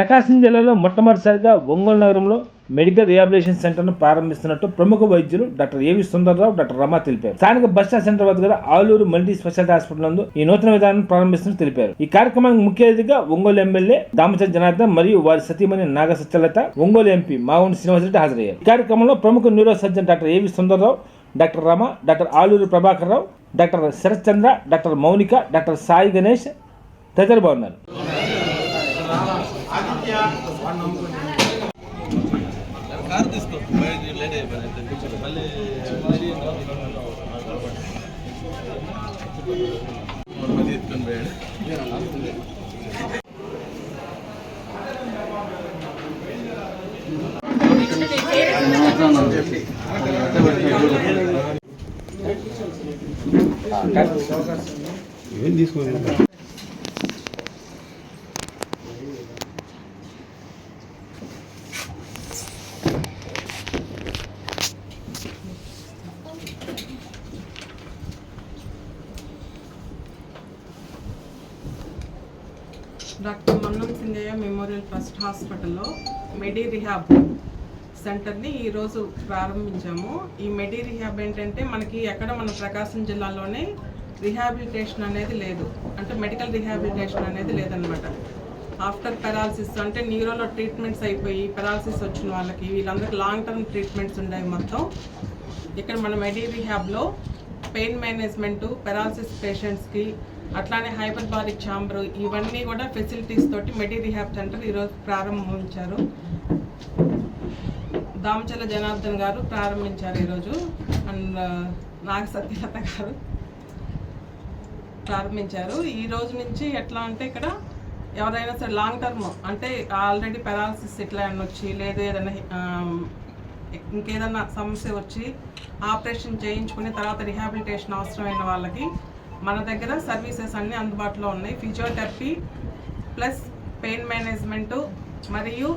ప్రకాశం జిల్లాలో మొట్టమొదటిసారిగా ఒంగోలు నగరంలో మెడికల్ రిహాబిలిటేషన్ సెంటర్ను ప్రారంభిస్తున్నట్టు ప్రముఖ వైద్యులు డాక్టర్ ఏవి సుందర్రావు, డాక్టర్ రమ తెలిపారు. స్థానిక బస్టాండ్ సెంటర్ వద్ద గల ఆలూరు మల్టీ స్పెషాలిటీ హాస్పిటల్ నందు ఈ నూతన విధానం ప్రారంభిస్తున్నట్టు తెలిపారు. ఈ కార్యక్రమానికి ముఖ్య అతిథిగా ఒంగోలు ఎమ్మెల్యే దామచర్ల జనార్దన్ మరియు వారి సతీమణి నాగ సత్యలత, ఒంగోలు ఎంపీ మాగుంటి శ్రీనివాసరెడ్డి హాజరయ్యారు. ఈ కార్యక్రమంలో ప్రముఖ న్యూరో సర్జన్ డాక్టర్ ఏవి Sundar Rao, doctor Rama, doctor Aluru Prabhakar Rao, doctor Sarath చంద్ర, డాక్టర్ మౌనిక, డాక్టర్ సాయి గణేష్ తదితరులు బాగున్నారు. ఏం తీసుకోండి. డాక్టర్ మన్నం సింగయ్య మెమోరియల్ ట్రస్ట్ హాస్పిటల్లో మెడి రిహాబ్ సెంటర్ని ఈరోజు ప్రారంభించాము. ఈ మెడి రిహాబ్ ఏంటంటే మనకి ఎక్కడ మన ప్రకాశం జిల్లాలోనే రిహాబిలిటేషన్ అనేది లేదు, అంటే మెడికల్ రిహాబిలిటేషన్ అనేది లేదనమాట. ఆఫ్టర్ పెరాలసిస్ అంటే న్యూరోలో ట్రీట్మెంట్స్ అయిపోయి పెరాలసిస్ వచ్చిన వాళ్ళకి వీళ్ళందరికీ లాంగ్ టర్మ్ ట్రీట్మెంట్స్ ఉన్నాయి మొత్తం. ఇక్కడ మన మెడి రిహాబ్లో పెయిన్ మేనేజ్మెంటు, పెరాలసిస్ పేషెంట్స్కి, అట్లానే హైపర్బారిక్ ఛాంబర్, ఇవన్నీ కూడా ఫెసిలిటీస్ తోటి మెడి రిహాబ్ సెంటర్ ఈరోజు ప్రారంభించారు. దామచర్ల జనార్దన్ గారు ప్రారంభించారు ఈరోజు, అండ్ నాగ సత్యలత గారు ప్రారంభించారు. ఈ రోజు నుంచి ఎట్లా అంటే ఇక్కడ ఎవరైనా సరే లాంగ్ టర్మ్ అంటే ఆల్రెడీ పెరాలసిస్ ఇట్లా వచ్చి లేదు ఏదైనా ఇంకేదన్నా సమస్య వచ్చి ఆపరేషన్ చేయించుకుని తర్వాత రిహాబిలిటేషన్ అవసరమైన వాళ్ళకి మన దగ్గర సర్వీసెస్ అన్నీ అందుబాటులో ఉన్నాయి. ఫిజియోథెరపీ ప్లస్ పెయిన్ మేనేజ్మెంటు, మరియు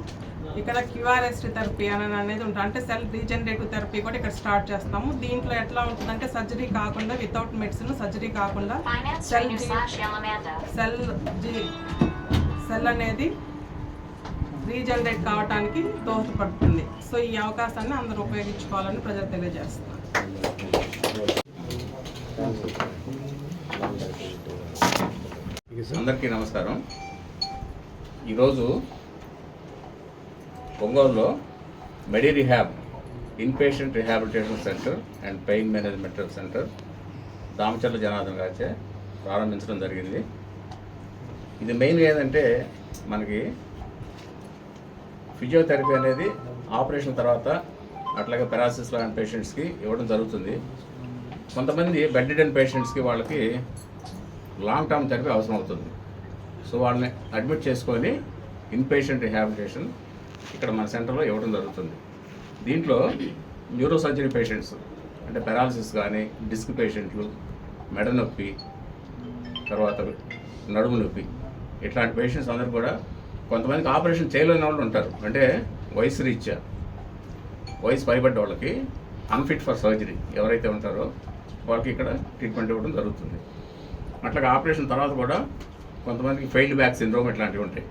ఇక్కడ క్యూఆర్ఎస్ థెరపీ అనేది ఉంటుంది, అంటే సెల్ రీజనరేటివ్ థెరపీ కూడా ఇక్కడ స్టార్ట్ చేస్తాము. దీంట్లో ఎట్లా ఉంటుందంటే సర్జరీ కాకుండా, వితౌట్ మెడిసిన్ సర్జరీ కాకుండా సెల్ అనేది రీజనరేట్ కావడానికి దోహదపడుతుంది. సో ఈ అవకాశాన్ని అందరూ ఉపయోగించుకోవాలని ప్రజలు తెలియజేస్తున్నారు. అందరికీ నమస్కారం. ఈరోజు ఒంగోలులో Medi Rehab inpatient rehabilitation centre and pain management centre Damacharla Janardhan గారిచే ప్రారంభించడం జరిగింది. ఇది మెయిన్ ఏంటంటే మనకి ఫిజియోథెరపీ అనేది ఆపరేషన్ తర్వాత అట్లాగే పెరాలసిస్ లాంటి పేషెంట్స్కి ఇవ్వడం జరుగుతుంది. కొంతమంది బెడ్ రిడెన్ పేషెంట్స్కి వాళ్ళకి లాంగ్ టర్మ్ థెరపీ అవసరం అవుతుంది. సో వాళ్ళని అడ్మిట్ చేసుకొని ఇన్పేషెంట్ రిహాబిలిటేషన్ ఇక్కడ మన సెంటర్లో ఇవ్వడం జరుగుతుంది. దీంట్లో న్యూరో సర్జరీ పేషెంట్స్ అంటే పెరాలసిస్ కానీ, డిస్క్ పేషెంట్లు, మెడ నొప్పి, తర్వాత నడుము నొప్పి, ఇట్లాంటి పేషెంట్స్ అందరూ కూడా కొంతమందికి ఆపరేషన్ చేయలేని వాళ్ళు ఉంటారు, అంటే వయసు రీత్యా వయసు పైబడ్డ వాళ్ళకి అన్ఫిట్ ఫర్ సర్జరీ ఎవరైతే ఉంటారో వాళ్ళకి ఇక్కడ ట్రీట్మెంట్ ఇవ్వడం జరుగుతుంది. అట్లాగే ఆపరేషన్ తర్వాత కూడా కొంతమందికి ఫెయిల్డ్ బ్యాక్ సిండ్రోమ్ ఇట్లాంటివి ఉంటాయి.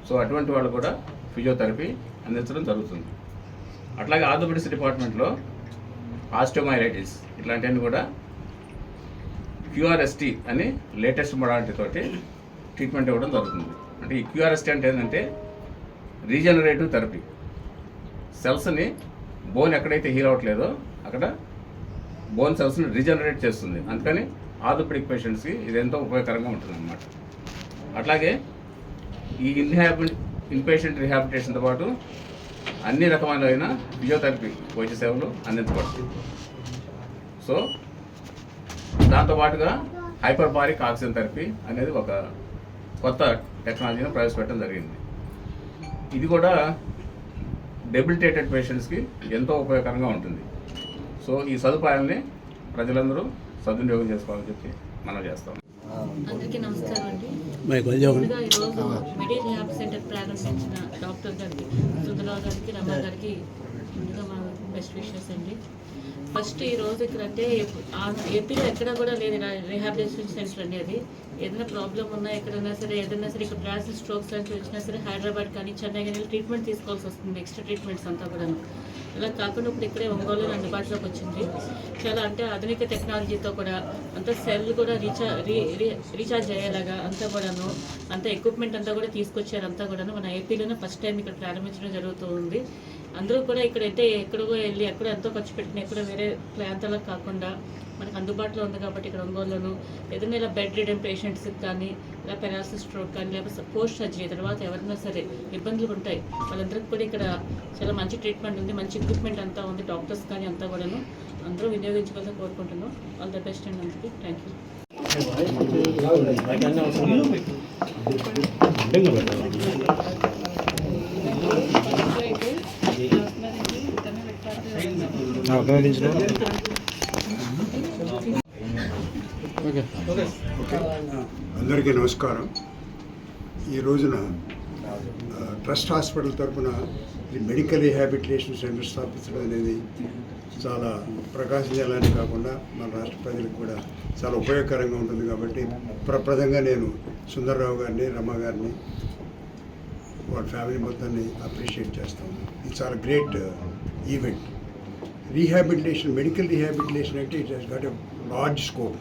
సో అటువంటి వాళ్ళు కూడా ఫిజియోథెరపీ అందించడం జరుగుతుంది. అట్లాగే ఆర్థోపెడిక్స్ డిపార్ట్మెంట్లో ఆస్టియోమైలైటిస్ ఇట్లాంటివన్నీ కూడా క్యూఆర్ఎస్టీ అని లేటెస్ట్ మొడాలిటీ తోటి ట్రీట్మెంట్ ఇవ్వడం జరుగుతుంది. అంటే ఈ క్యూఆర్ఎస్టీ అంటే ఏంటంటే రీజనరేటివ్ థెరపీ. సెల్స్ని బోన్ ఎక్కడైతే హీల్ అవ్వట్లేదో అక్కడ బోన్ సెల్స్ని రీజనరేట్ చేస్తుంది. అందుకని ఆర్థోపెడిక్ పేషెంట్స్కి ఇది ఎంతో ఉపయోగకరంగా ఉంటుంది అన్నమాట. అట్లాగే ఈ ఇన్పేషెంట్ రిహాబిలిటేషన్తో పాటు అన్ని రకమైన ఫిజియోథెరపీ వైద్య సేవలు అందించబడుతుంది. సో దాంతోపాటుగా హైపర్బారిక్ ఆక్సిజన్ థెరపీ అనేది ఒక కొత్త టెక్నాలజీని ప్రవేశపెట్టడం జరిగింది. ఇది కూడా డెబిలిటేటెడ్ పేషెంట్స్కి ఎంతో ఉపయోగకరంగా ఉంటుంది. సో ఈ సదుపాయాలని ప్రజలందరూ సద్వినియోగం చేసుకోవాలని చెప్పి మనం చేస్తాం. అందరికీ నమస్కారం అండి. ముందుగా ఈరోజు మెడి రిహాబ్ సెంటర్ ప్రారంభించిన డాక్టర్ గారికి, సుందరరావు గారికి, రమ గారికి ముందుగా మా బెస్ట్ విషెస్ అండి. ఫస్ట్ ఈరోజు ఇక్కడ అంటే ఏపీలో ఎక్కడ కూడా లేదు రిహాబిలిటేషన్ సెంటర్ అనేది. ఏదైనా ప్రాబ్లం ఉన్నా ఎక్కడైనా సరే ఏదైనా సరే ఇక్కడ ప్లాస్టిక్ స్ట్రోక్స్ లాంటివి వచ్చినా సరే హైదరాబాద్ కానీ చెన్నై కానీ ట్రీట్మెంట్ తీసుకోవాల్సి వస్తుంది, ఎక్స్ట్రా ట్రీట్మెంట్స్ అంతా కూడా. అలా కాకుండా ఇప్పుడు ఇక్కడే ఒంగోలులో అందుబాటులోకి వచ్చింది. చాలా అంటే ఆధునిక టెక్నాలజీతో కూడా అంతా సెల్ కూడా రీఛార్జ్ అయ్యేలాగా అంతా కూడాను అంత ఎక్విప్మెంట్ అంతా కూడా తీసుకొచ్చారు. అంతా కూడాను మన ఏపీలోనే ఫస్ట్ టైం ఇక్కడ ప్రారంభించడం జరుగుతూ ఉంది. అందరూ కూడా ఇక్కడ అయితే ఎక్కడో వెళ్ళి ఎక్కడో ఎంతో ఖర్చు పెట్టిన ఎక్కడో వేరే ప్రాంతాలకు కాకుండా మనకు అందుబాటులో ఉంది కాబట్టి ఇక్కడ ఒంగోలులోను ఏదైనా ఇలా బెడ్ రిడెన్ పేషెంట్స్కి కానీ ఇలా పెరాలసిస్ స్ట్రోక్ కానీ లేకపోతే పోస్ట్ సర్జరీ తర్వాత ఎవరైనా సరే ఇబ్బందులు ఉంటాయి వాళ్ళందరికీ కూడా ఇక్కడ చాలా మంచి ట్రీట్మెంట్ ఉంది, మంచి ఎక్విప్మెంట్ అంతా ఉంది, డాక్టర్స్ కానీ అంతా కూడాను అందరూ వినియోగించుకోవాలని కోరుకుంటున్నాం. ఆల్ ద బెస్ట్ అండ్ అందరికీ థ్యాంక్ అందరికీ నమస్కారం. ఈ రోజున ట్రస్ట్ హాస్పిటల్ తరఫున ఈ మెడికల్ రీహాబిలిటేషన్ సెంటర్ స్థాపించడం అనేది చాలా ప్రకాశం జిల్లానే కాకుండా మన రాష్ట్ర ప్రజలకు కూడా చాలా ఉపయోగకరంగా ఉంటుంది. కాబట్టి ప్రప్రదంగా నేను సుందర్రావు గారిని, రమ గారిని, వాళ్ళ ఫ్యామిలీ మొత్తాన్ని అప్రిషియేట్ చేస్తాము. ఇది చాలా great event. Rehabilitation, medical rehabilitation అంటే it has got a large scope.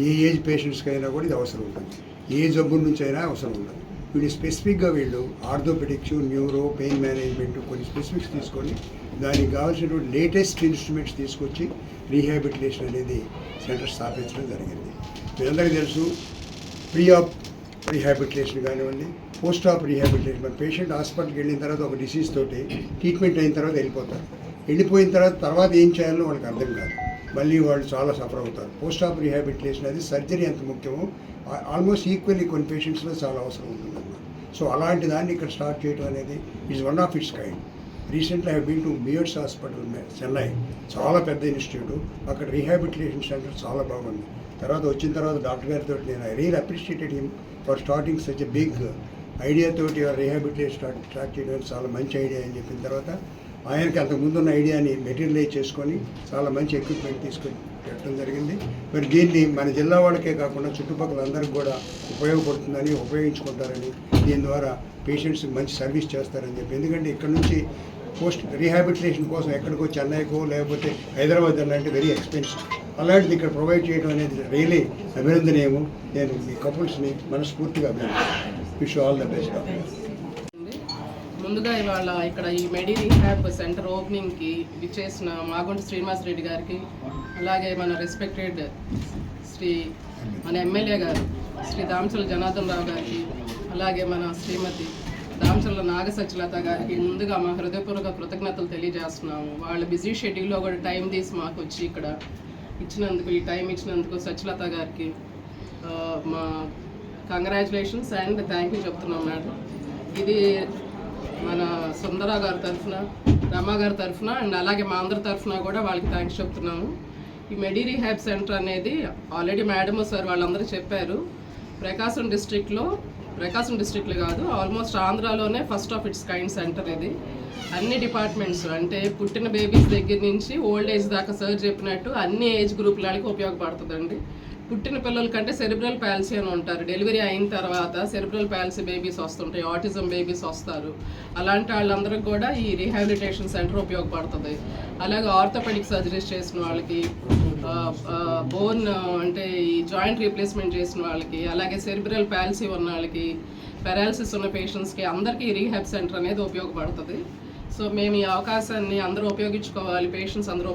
ఏ ఏజ్ పేషెంట్స్కి అయినా కూడా ఇది అవసరం ఉంటుంది, ఏ జబ్బు నుంచి అయినా అవసరం ఉంటుంది. వీళ్ళు స్పెసిఫిక్గా వీళ్ళు ఆర్థోపెడిక్స్, న్యూరో, పెయిన్ మేనేజ్మెంట్ కొన్ని స్పెసిఫిక్స్ తీసుకొని దానికి కావాల్సినటువంటి లేటెస్ట్ ఇన్స్ట్రుమెంట్స్ తీసుకొచ్చి రీహాబిలిటేషన్ అనేది సెంటర్ స్థాపించడం జరిగింది. మీరందరికీ తెలుసు, ప్రీ ఆప్ రీహాబిలిటేషన్ కానివ్వండి, పోస్ట్ ఆప్ రీహాబిలిటేషన్. మన పేషెంట్ హాస్పిటల్కి వెళ్ళిన తర్వాత ఒక డిసీజ్ తోటి ట్రీట్మెంట్ అయిన తర్వాత వెళ్ళిపోతారు. వెళ్ళిపోయిన తర్వాత ఏం చేయాలో వాళ్ళకి అర్థం కాదు, మళ్ళీ వాళ్ళు చాలా సఫర్ అవుతారు. పోస్ట్ ఆప్ రీహాబిలిటేషన్ అది సర్జరీ ఎంత ముఖ్యమో ఆల్మోస్ట్ ఈక్వల్లీ కొన్ని పేషెంట్స్లో చాలా అవసరం ఉంటుందన్నమాట. సో అలాంటి దాన్ని ఇక్కడ స్టార్ట్ చేయడం అనేది is one of its kind. Recently I been to బియర్డ్స్ హాస్పిటల్ చెన్నై, చాలా పెద్ద ఇన్స్టిట్యూట్. అక్కడ రీహాబిలిటేషన్ సెంటర్ చాలా బాగుంది. వచ్చిన తర్వాత డాక్టర్ గారితో నేను I real appreciated him for starting such a big ఐడియాతోటి రీహాబిలిటేషన్ స్టార్ట్ చేయడం చాలా మంచి ఐడియా అని చెప్పిన తర్వాత ఆయనకి అంతకుముందున్న ఐడియాని మెటీరియలైజ్ చేసుకొని చాలా మంచి ఎక్విప్మెంట్ తీసుకొని పెట్టడం జరిగింది. మరి దీన్ని మన జిల్లా వాళ్ళకే కాకుండా చుట్టుపక్కల అందరికి కూడా ఉపయోగపడుతుందని, ఉపయోగించుకుంటారని, దీని ద్వారా పేషెంట్స్కి మంచి సర్వీస్ చేస్తారని చెప్పి. ఎందుకంటే ఇక్కడ నుంచి పోస్ట్ రీహాబిలిటేషన్ కోసం ఎక్కడికో చెన్నైకో లేకపోతే హైదరాబాద్ అంటే వెరీ ఎక్స్పెన్సివ్. అలాంటిది ఇక్కడ ప్రొవైడ్ చేయడం అనేది రియలీ అభినందనీయము. నేను మీ కపుల్స్ని మనస్ఫూర్తిగా అభినందిస్తాను. Wish all the best. ముందుగా ఇవాళ ఇక్కడ ఈ మెడి రీహాబ్ సెంటర్ ఓపెనింగ్కి విచ్చేసిన మాగుంట శ్రీనివాస్ రెడ్డి గారికి, అలాగే మన రెస్పెక్టెడ్ మన ఎమ్మెల్యే గారు శ్రీ దామచల జనార్దన్ రావు గారికి, అలాగే మన శ్రీమతి దామచల నాగ సత్యలత గారికి ముందుగా మా హృదయపూర్వక కృతజ్ఞతలు తెలియజేస్తున్నాము. వాళ్ళ బిజీ షెడ్యూల్లో కూడా టైం తీసి మాకు వచ్చి ఇక్కడ ఇచ్చినందుకు, ఈ టైం ఇచ్చినందుకు సత్యలత గారికి మా కంగ్రాచులేషన్స్ అండ్ థ్యాంక్ యూ చెప్తున్నాం మేడం. ఇది మన సుందరరావు గారి తరఫున, రమ గారి తరఫున అండ్ అలాగే మా అందరి తరఫున కూడా వాళ్ళకి థ్యాంక్స్ చెప్తున్నాము. ఈ మెడి రీహాబ్ సెంటర్ అనేది ఆల్రెడీ మేడము సార్ వాళ్ళందరూ చెప్పారు. ప్రకాశం డిస్ట్రిక్ట్లో కాదు, ఆల్మోస్ట్ ఆంధ్రాలోనే first of its kind centre ఇది. అన్ని డిపార్ట్మెంట్స్ అంటే పుట్టిన బేబీస్ దగ్గర నుంచి ఓల్డ్ ఏజ్ దాకా సార్ చెప్పినట్టు అన్ని ఏజ్ గ్రూపులకి ఉపయోగపడుతుందండి. పుట్టిన పిల్లల కంటే సెరిబ్రల్ పాలసీ అని ఉంటారు, డెలివరీ అయిన తర్వాత సెరిబ్రల్ పాలసీ బేబీస్ వస్తుంటాయి, ఆటిజం బేబీస్ వస్తారు. అలాంటి వాళ్ళందరికీ కూడా ఈ రీహాబిలిటేషన్ సెంటర్ ఉపయోగపడుతుంది. అలాగే ఆర్థోపెడిక్ సర్జరీస్ చేసిన వాళ్ళకి, బోన్ అంటే ఈ జాయింట్ రీప్లేస్మెంట్ చేసిన వాళ్ళకి, అలాగే సెరిబ్రల్ పాలసీ ఉన్న వాళ్ళకి, పెరాలసిస్ ఉన్న పేషెంట్స్కి అందరికీ ఈ రీహాబ్ సెంటర్ అనేది ఉపయోగపడుతుంది. సో మేము ఈ అవకాశాన్ని అందరూ ఉపయోగించుకోవాలి, పేషెంట్స్ అందరూ